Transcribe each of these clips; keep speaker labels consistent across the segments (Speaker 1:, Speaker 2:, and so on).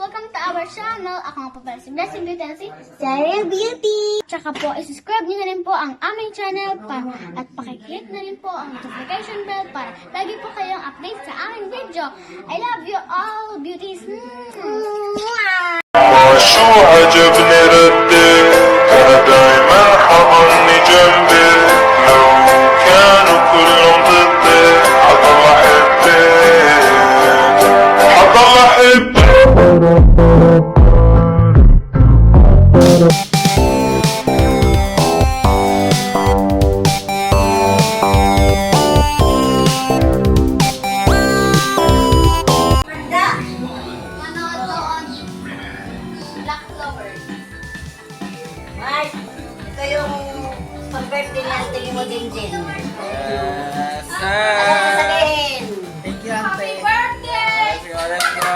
Speaker 1: welcome to our channel. Ako nga po pala si Blessing Beauty and si Sarah Beauty. Tsaka po, isubscribe nyo na rin po ang aming channel at pakiclick na rin po ang notification bell para lagi po kayong update sa aming video. I love you all, beauties.
Speaker 2: شو عجبني ردك أنا دايما حضني جنبي لو كانوا كلهم ضدي حضل أحبك حضل أحبك
Speaker 3: Mark, ito yung pag-birthday ni Auntie mo din din.
Speaker 4: Yes,
Speaker 3: Ano
Speaker 4: sir!
Speaker 3: sabihin?
Speaker 4: Thank you, Ante.
Speaker 1: Happy birthday!
Speaker 4: Let's go, let's go!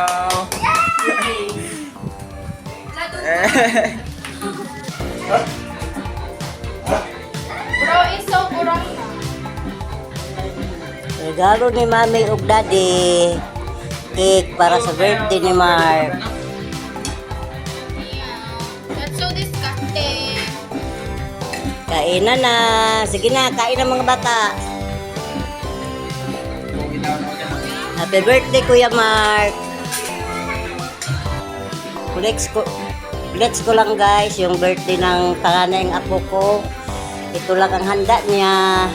Speaker 1: Bro, is so kurang na.
Speaker 3: Regalo ni Mami ug Daddy. Cake para sa birthday ni Mark.
Speaker 1: That's so disgusting.
Speaker 3: Kainan na. Sige na, kain na mga bata. Happy birthday, Kuya Mark. Flex ko lang guys, yung birthday ng tanganay ng apo ko. Ito lang ang handa niya.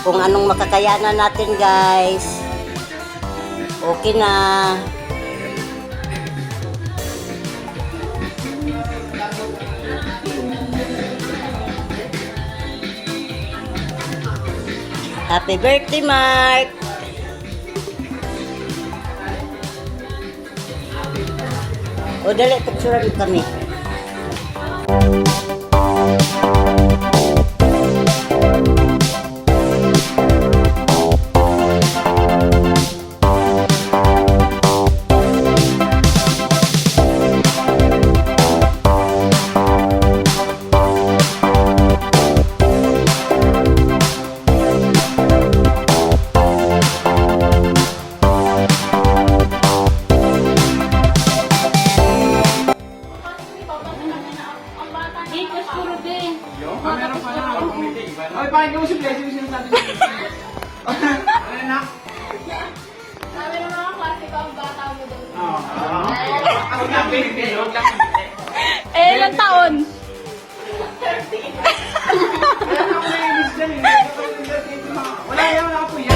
Speaker 3: Kung anong makakayanan natin guys. Okay na. Happy birthday, Mark! O, dali, picturean kami.
Speaker 4: Ay, pakinggan mo si Blessing yung sinasabi niya. Ano na?
Speaker 1: Sabi ng mga klase ko, ang bata mo daw.
Speaker 4: Ako na, baby. Huwag lang.
Speaker 1: Eh, ilang taon?
Speaker 4: Wala na ako nainis dyan eh. Wala yan, wala po yan.